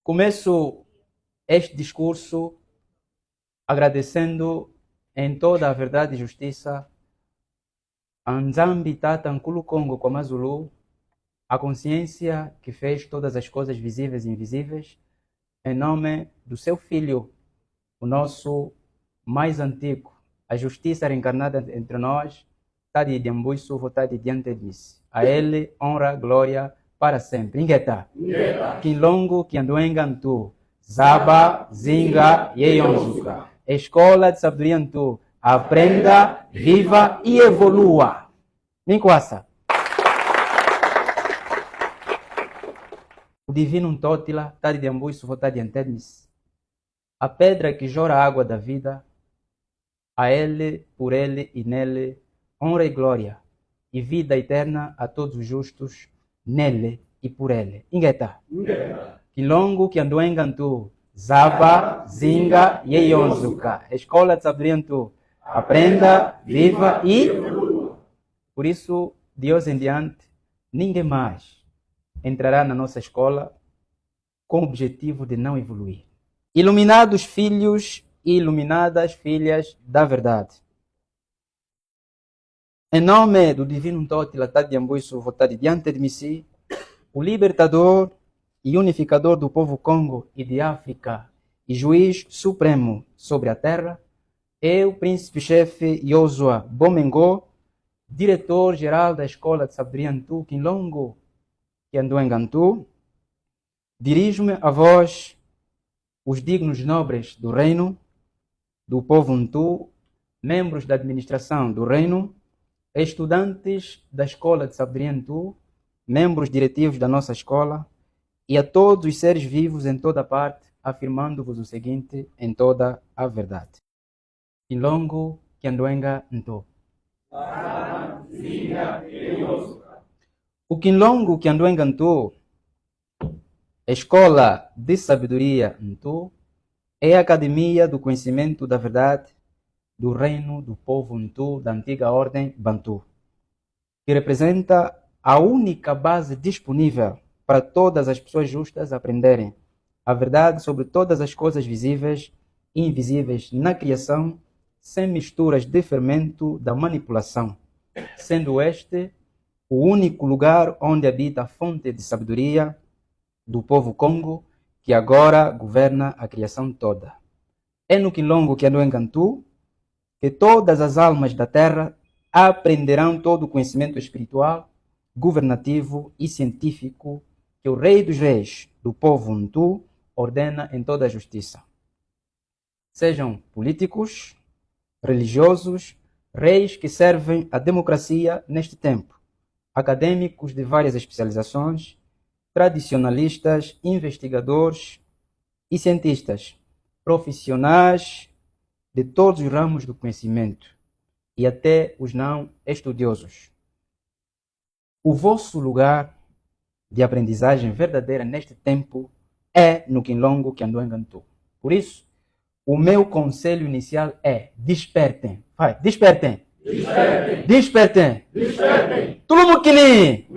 Começo este discurso agradecendo em toda a verdade e justiça a Nzambi Tata Nkulu Congo Kwamazulu, a consciência que fez todas as coisas visíveis e invisíveis, em nome do seu filho, o nosso mais antigo, a justiça reencarnada entre nós, Tadi Diambuisu, votado diante de mim. A ele, honra, glória para sempre. Ingeta. Kinlongo, Kianduenga, Ntu. Zaba, Zinga, Yeyonzuka. Escola de Sabedoria Ntu. Aprenda, viva e evolua. Ninkwasa. O divino Ntotila, Tadi Diambuisu, votado diante de mim. A pedra que jora a água da vida, a ele, por ele e nele, honra e glória, e vida eterna a todos os justos, nele e por ele. Ingeta. Kilongo, Kianduenga, Ntu. Zaba, Zinga, Yeyonzuka. Escola de Sabedoria Ntu. Aprenda, viva e... Por isso, de hoje em diante, ninguém mais entrará na nossa escola com o objetivo de não evoluir. Iluminados filhos e iluminadas filhas da verdade. Em nome do Divino Ntotila Tadi Diambuisu, votado diante de mim, o libertador e unificador do povo Congo e de África e juiz supremo sobre a terra, eu, príncipe-chefe Yosua Bomengo, diretor-geral da Escola de Sabedoria Ntu, Kinlongo, Kianduenga Ntu, dirijo-me a vós, os dignos nobres do reino, do povo Ntu, membros da administração do reino, estudantes da Escola de Sabedoria Ntu, membros diretivos da nossa escola, e a todos os seres vivos em toda parte, afirmando-vos o seguinte em toda a verdade. Kinlongo, Kianduenga Ntu. O Kinlongo, Kianduenga Ntu, Escola de Sabedoria Ntu, é a academia do conhecimento da verdade do reino do povo Ntu, da antiga ordem Bantu, que representa a única base disponível para todas as pessoas justas aprenderem a verdade sobre todas as coisas visíveis e invisíveis na criação, sem misturas de fermento da manipulação, sendo este o único lugar onde habita a fonte de sabedoria do povo Congo, que agora governa a criação toda. É no Kinlongo Kianduenga Ntu que todas as almas da terra aprenderão todo o conhecimento espiritual, governativo e científico que o Rei dos Reis do povo Ntu ordena em toda a justiça. Sejam políticos, religiosos, reis que servem a democracia neste tempo, acadêmicos de várias especializações, tradicionalistas, investigadores e cientistas, profissionais de todos os ramos do conhecimento e até os não estudiosos. O vosso lugar de aprendizagem verdadeira neste tempo é no Kinlongo Kianduenga Ntu. Por isso, o meu conselho inicial é: despertem. Vai, despertem. Despertem. Despertem. Despertem. Tulumukini.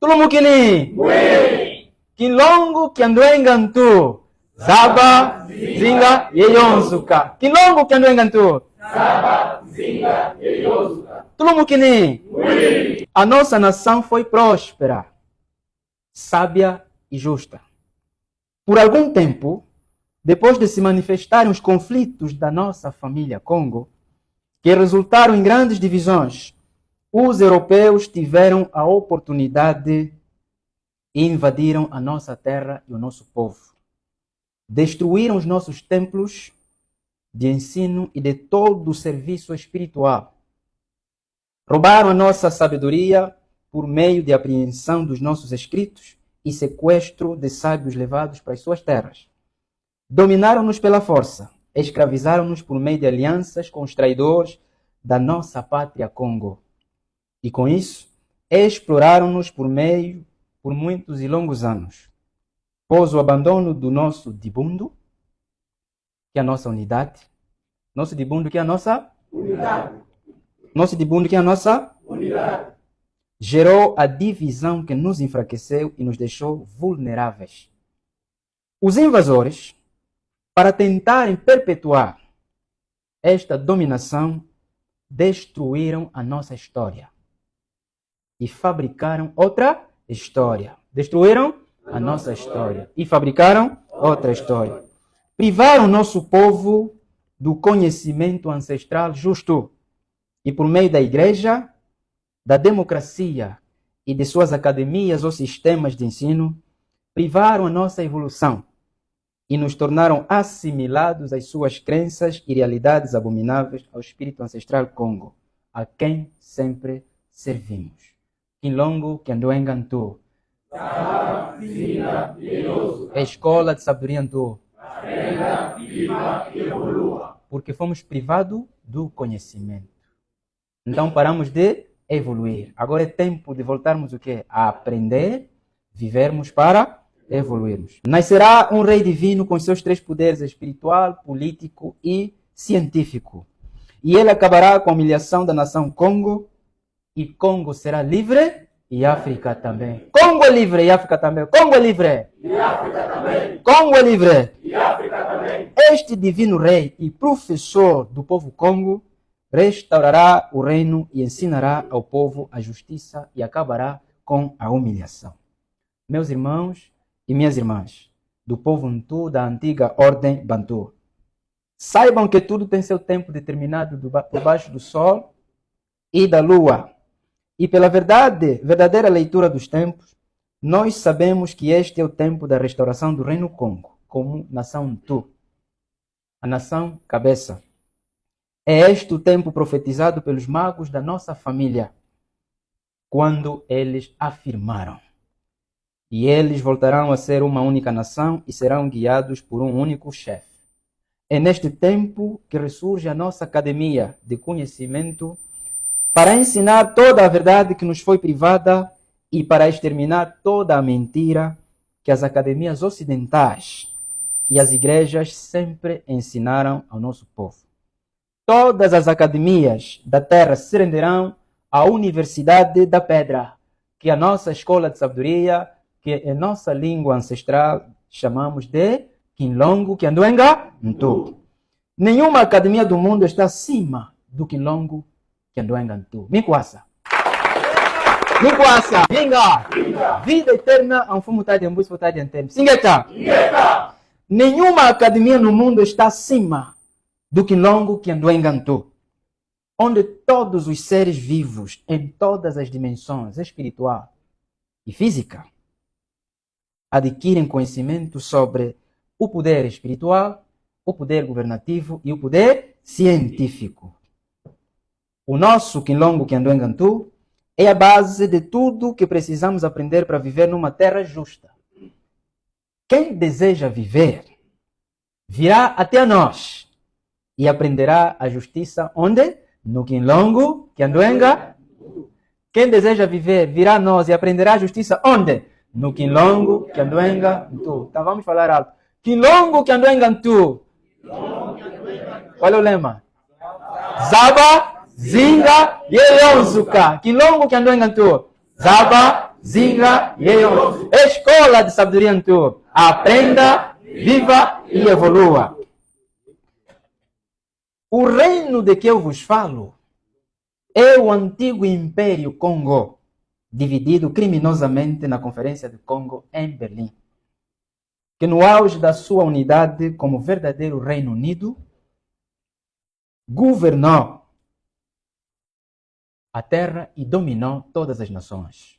Tulumukini. Kinlongo Kianduenga Ntu. Zaba, Zinga, Yeyonzuka. Kinlongo Kianduenga Ntu. Zaba, Zinga, Yeyonzuka. Tulumukini. A nossa nação foi próspera, sábia e justa. Por algum tempo, depois de se manifestarem os conflitos da nossa família Congo, que resultaram em grandes divisões, os europeus tiveram a oportunidade e invadiram a nossa terra e o nosso povo. Destruíram os nossos templos de ensino e de todo o serviço espiritual. Roubaram a nossa sabedoria por meio de apreensão dos nossos escritos e sequestro de sábios levados para as suas terras. Dominaram-nos pela força, escravizaram-nos por meio de alianças com os traidores da nossa pátria Congo. E com isso, exploraram-nos por muitos e longos anos. Pós o abandono do nosso Dibundo, que é a nossa unidade, nosso Dibundo que é a nossa unidade, nosso Dibundo que é a nossa unidade, gerou a divisão que nos enfraqueceu e nos deixou vulneráveis. Os invasores, para tentarem perpetuar esta dominação, destruíram a nossa história e fabricaram outra história. Destruíram a nossa história e fabricaram outra história. Privaram o nosso povo do conhecimento ancestral justo e, por meio da igreja, da democracia e de suas academias ou sistemas de ensino, privaram a nossa evolução e nos tornaram assimilados às suas crenças e realidades abomináveis ao espírito ancestral Congo, a quem sempre servimos. Quilongo Kianduenga Ntu. Escola de Sabedoria Ntu. Porque fomos privados do conhecimento. Então paramos de evoluir. Agora é tempo de voltarmos o quê? A aprender, vivermos para evoluirmos. Nascerá um rei divino com seus 3 poderes: espiritual, político e científico. E ele acabará com a humilhação da nação Congo, e Congo será livre e África também. Congo é livre e África também. Congo é livre e África também. Congo é livre e África também. Este divino rei e professor do povo Congo restaurará o reino e ensinará ao povo a justiça e acabará com a humilhação. Meus irmãos e minhas irmãs, do povo Ntu, da antiga ordem Bantu, saibam que tudo tem seu tempo determinado por baixo do sol e da lua. E pela verdadeira leitura dos tempos, nós sabemos que este é o tempo da restauração do Reino Congo, como nação Ntu, a nação cabeça. É este o tempo profetizado pelos magos da nossa família, quando eles afirmaram: e eles voltarão a ser uma única nação e serão guiados por um único chefe. É neste tempo que ressurge a nossa academia de conhecimento para ensinar toda a verdade que nos foi privada e para exterminar toda a mentira que as academias ocidentais e as igrejas sempre ensinaram ao nosso povo. Todas as academias da terra se renderão à Universidade da Pedra, que é a nossa escola de sabedoria, que em nossa língua ancestral chamamos de Quilongo Kianduenga Ntu. Nenhuma academia do mundo está acima do Quilongo Kianduenga Ntu. Minkwasa. Minkwasa. Vinga. Vida eterna a um fumo de ambos votar de antena. Singeta. Nenhuma academia no mundo está acima do Quilongo Kianduenga Ntu, onde todos os seres vivos em todas as dimensões, espiritual e física, adquirem conhecimento sobre o poder espiritual, o poder governativo e o poder científico. O nosso Quilongo Kianduenga Ntu é a base de tudo que precisamos aprender para viver numa terra justa. Quem deseja viver virá até nós e aprenderá a justiça onde? No Quilongo Kianduenga. Quem deseja viver virá a nós e aprenderá a justiça onde? No Quilongo Kianduenga Ntu. Então vamos falar alto. Quilongo Kianduenga Ntu. Qual é o lema? Zaba, Zinga, Yeyonzuka. Quilongo Kianduenga Ntu. Zaba, Zinga, Yeyonzuka. Escola de Sabedoria Ntu. Aprenda, viva e evolua. O reino de que eu vos falo é o antigo Império Congo, dividido criminosamente na Conferência de Congo em Berlim, que no auge da sua unidade como verdadeiro Reino Unido, governou a terra e dominou todas as nações.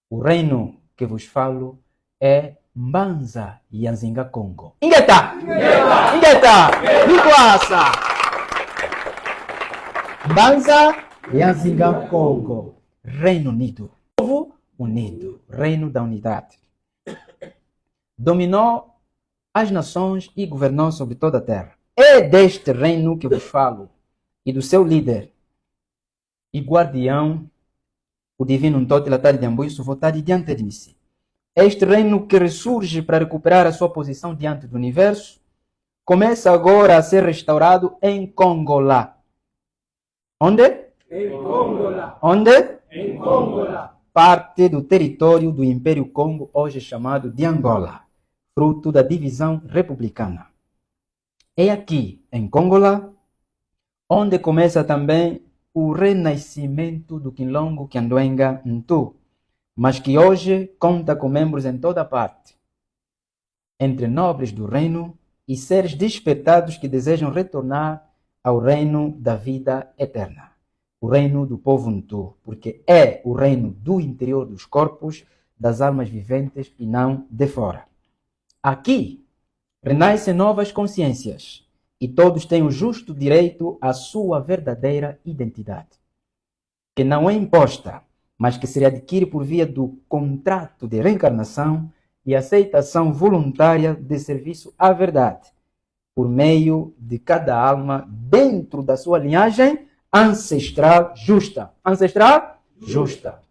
O reino que vos falo é Mbanza Yanzinga Congo. Ingeta! Nikwasa! Mbanza Yanzinga Congo. Reino Unido. Povo unido. Reino da unidade. Dominou as nações e governou sobre toda a terra. É deste reino que vos falo e do seu líder e guardião, o divino Ntotilatari de Ambuiço, votar diante de mim. Este reino que ressurge para recuperar a sua posição diante do universo, começa agora a ser restaurado em Congola. Onde? Em Congola. Onde? Em Congola. Parte do território do Império Congo, hoje chamado de Angola. fruto da divisão republicana. É aqui, em Congola, onde começa também o renascimento do Quilombo Kianduenga Ntu, mas que hoje conta com membros em toda parte, entre nobres do reino e seres despertados que desejam retornar ao reino da vida eterna, o reino do povo Ntu, porque é o reino do interior dos corpos, das almas viventes e não de fora. Aqui renascem novas consciências e todos têm o justo direito à sua verdadeira identidade, que não é imposta, mas que se adquire por via do contrato de reencarnação e aceitação voluntária de serviço à verdade, por meio de cada alma dentro da sua linhagem ancestral justa. Ancestral justa.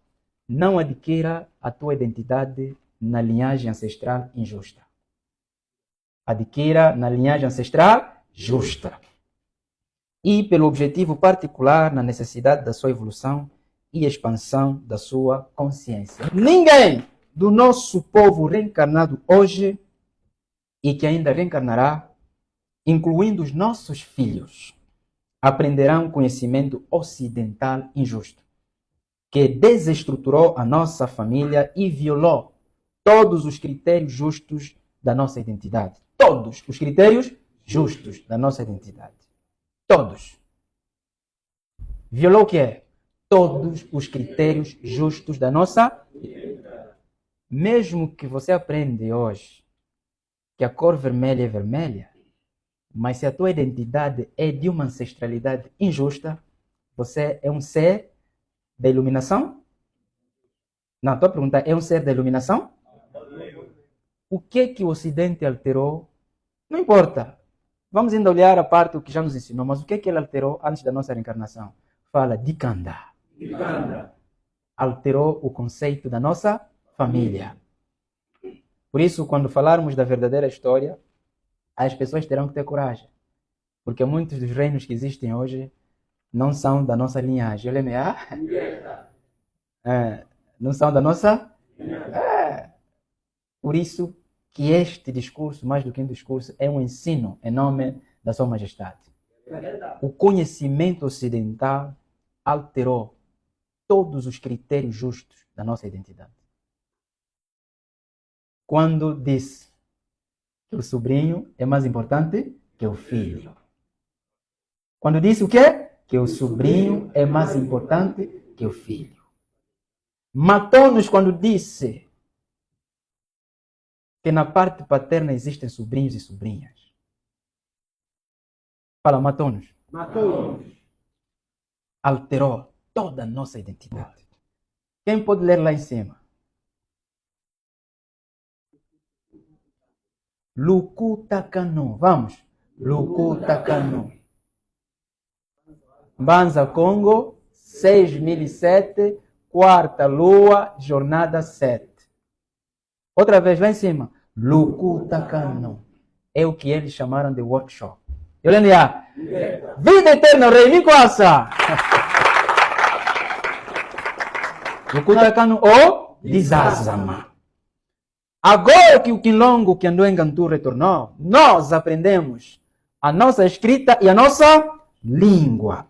Não adquira a tua identidade na linhagem ancestral injusta. Adquira na linhagem ancestral justa. E pelo objetivo particular na necessidade da sua evolução e expansão da sua consciência. Ninguém do nosso povo reencarnado hoje e que ainda reencarnará, incluindo os nossos filhos, aprenderão conhecimento ocidental injusto, que desestruturou a nossa família e violou todos os critérios justos da nossa identidade. Todos os critérios justos da nossa identidade. Todos. Violou o que é? Todos os critérios justos da nossa identidade. Mesmo que você aprenda hoje que a cor vermelha é vermelha, mas se a tua identidade é de uma ancestralidade injusta, você é um ser da iluminação? Não, estou a perguntar, é um ser da iluminação? O que o Ocidente alterou? Não importa. Vamos ainda olhar a parte do que já nos ensinou, mas o que ele alterou antes da nossa reencarnação? Fala de Kanda. Alterou o conceito da nossa família. Por isso, quando falarmos da verdadeira história, as pessoas terão que ter coragem. Porque muitos dos reinos que existem hoje não são da nossa linhagem. Não são da nossa? Por isso que este discurso, mais do que um discurso, é um ensino em nome da Sua Majestade. O conhecimento ocidental alterou todos os critérios justos da nossa identidade. Quando disse que o sobrinho é mais importante que o filho. Quando disse o quê? Que o sobrinho é mais importante que o filho. Matou-nos quando disse que na parte paterna existem sobrinhos e sobrinhas. Fala, matou-nos. Matou-nos. Alterou toda a nossa identidade. Quem pode ler lá em cima? Lukutakano. Vamos. Lukutakano. Banza Congo, 6007, quarta lua, jornada 7. Outra vez lá em cima. Lukutakano. É o que eles chamaram de workshop. Eu lembro já. Vida eterna, rei Nicoasa. Lukutakano ou Dizazama. Agora que o Quilombo Kianduenga Ntu retornou, nós aprendemos a nossa escrita e a nossa língua.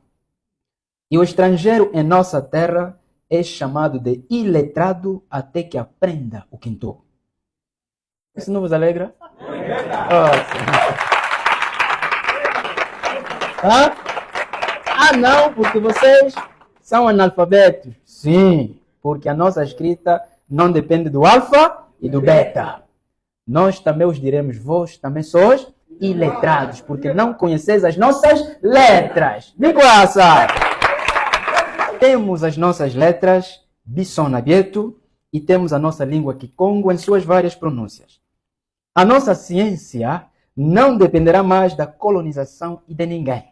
E o estrangeiro em nossa terra é chamado de iletrado até que aprenda o Quintu. Isso não vos alegra? Não, porque vocês são analfabetos. Sim, porque a nossa escrita não depende do alfa e do beta. Nós também os diremos, vós também sois iletrados, porque não conheceis as nossas letras. Nicoasa! Temos as nossas letras, Bissonabieto, e temos a nossa língua Kikongo em suas várias pronúncias. A nossa ciência não dependerá mais da colonização e de ninguém.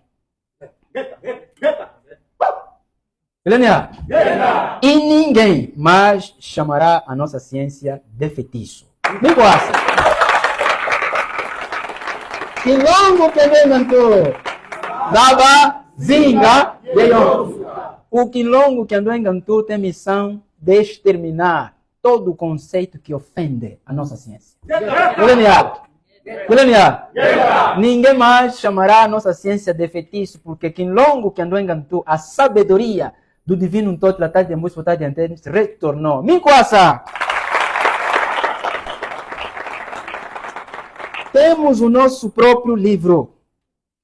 E ninguém mais chamará a nossa ciência de feitiço. Nicoasa! Quilombo Kianduenga Ntu Daba Zinga Yeyon. O Quilombo Kianduenga Ntu tem missão de exterminar todo o conceito que ofende a nossa ciência. Ninguém mais chamará a nossa ciência de feitiço, porque Kinlongo que andou engantou, a sabedoria do divino todo da tarde de música, vontade de antena, retornou. Minquasa! Temos o nosso próprio livro,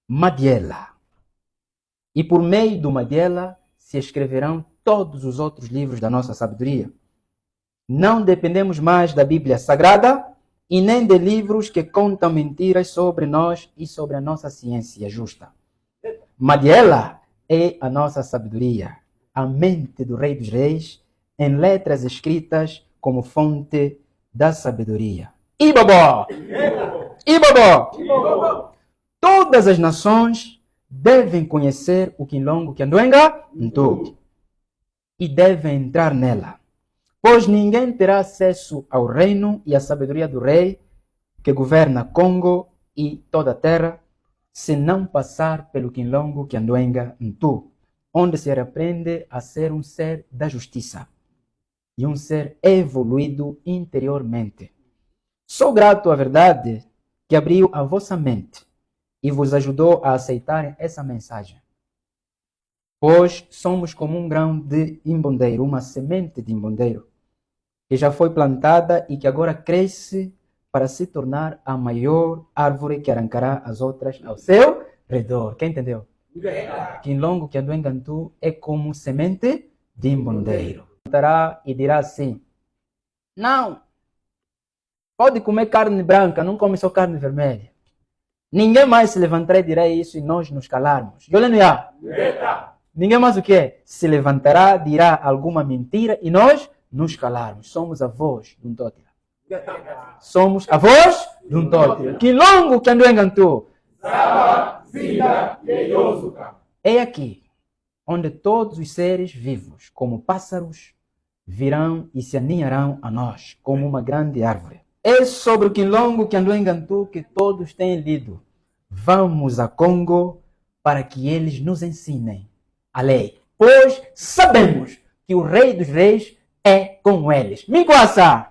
Madiela. E por meio do Madiela se escreverão todos os outros livros da nossa sabedoria. Não dependemos mais da Bíblia Sagrada e nem de livros que contam mentiras sobre nós e sobre a nossa ciência justa. Madiela é a nossa sabedoria, a mente do Rei dos Reis, em letras escritas como fonte da sabedoria. Ibobó! Ibobó! Todas as nações devem conhecer o Kinlongo Kianduenga Ntu e devem entrar nela, pois ninguém terá acesso ao reino e à sabedoria do rei que governa Congo e toda a terra, se não passar pelo Kinlongo Kianduenga Ntu, onde se aprende a ser um ser da justiça e um ser evoluído interiormente. Sou grato à verdade que abriu a vossa mente e vos ajudou a aceitarem essa mensagem. Pois somos como um grão de imbondeiro, uma semente de imbondeiro, que já foi plantada e que agora cresce para se tornar a maior árvore que arrancará as outras ao seu redor. Quem entendeu? Kinlongo Kianduenga Ntu é como semente de imbondeiro. Plantará e dirá assim: não, pode comer carne branca, não come só carne vermelha. Ninguém mais se levantará e dirá isso e nós nos calarmos. Ninguém mais o quê? Se levantará, dirá alguma mentira e nós nos calarmos. Somos a voz de um tótila. Somos a voz de um tótila. Kinlongo Kianduenga Ntu. É aqui onde todos os seres vivos, como pássaros, virão e se aninharão a nós, como uma grande árvore. É sobre o Kinlongo Kianduenga Ntu que todos têm lido. Vamos a Congo para que eles nos ensinem a lei, pois sabemos que o Rei dos Reis é com eles. Minquasa!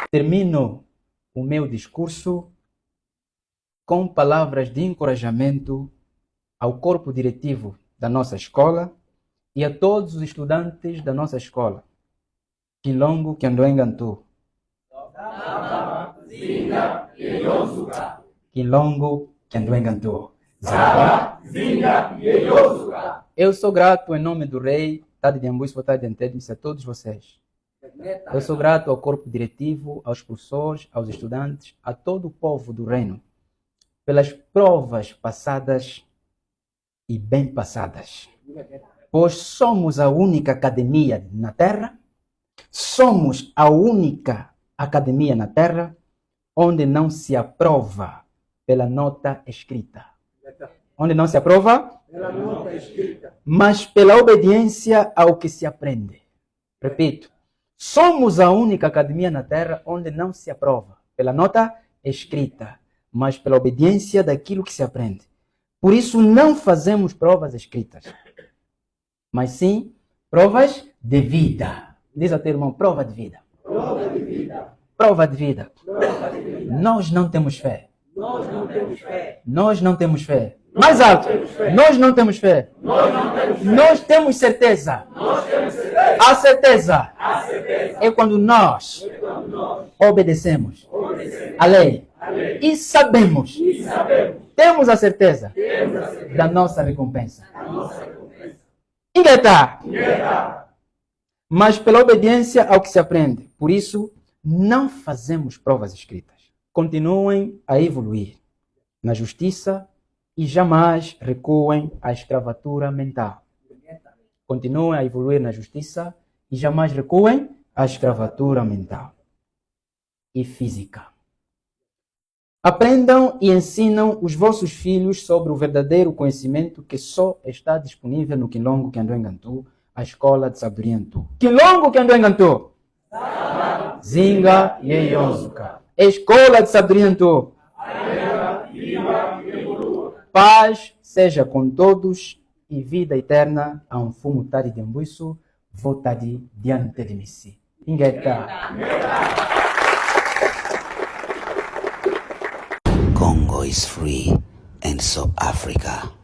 Termino o meu discurso com palavras de encorajamento ao corpo diretivo da nossa escola e a todos os estudantes da nossa escola. Kinlongo Kianduenga Ntu. Kinlongo Kianduenga Ntu. Eu sou grato em nome do Rei, Tade de Ambuis, Vontade de Antedmis, a todos vocês. Eu sou grato ao corpo diretivo, aos professores, aos estudantes, a todo o povo do reino, pelas provas passadas e bem passadas. Pois somos a única academia na Terra, somos a única academia na Terra onde não se aprova pela nota escrita. Onde não se aprova? Pela nota escrita. Mas pela obediência ao que se aprende. Repito, somos a única academia na Terra onde não se aprova pela nota escrita, mas pela obediência daquilo que se aprende. Por isso não fazemos provas escritas, mas sim provas de vida. Diz ao teu irmão, prova de vida. Prova de vida. Prova de vida. Prova de vida. Nós não temos fé. Nós não temos fé. Nós não temos fé. Mais alto. Nós não temos fé. Nós não temos fé. Nós temos certeza. Nós temos certeza. A certeza. A certeza é quando nós obedecemos a lei. E sabemos. Temos a certeza da nossa recompensa. Ingueta. Mas pela obediência ao que se aprende. Por isso, não fazemos provas escritas. Continuem a evoluir na justiça e jamais recuem à escravatura mental. Continuem a evoluir na justiça e jamais recuem à escravatura mental e física. Aprendam e ensinam os vossos filhos sobre o verdadeiro conhecimento que só está disponível no Kinlongo Kianduenga Ntu, a escola de sabedoria Ntu. Kinlongo Kianduenga Ntu. Zinga Yeyozuka. Escola de sabedoria Ntu. Paz seja com todos e vida eterna a um fumo tari de ambuiço, votadi diante de mim. Ingeta. Congo is free, and so Africa.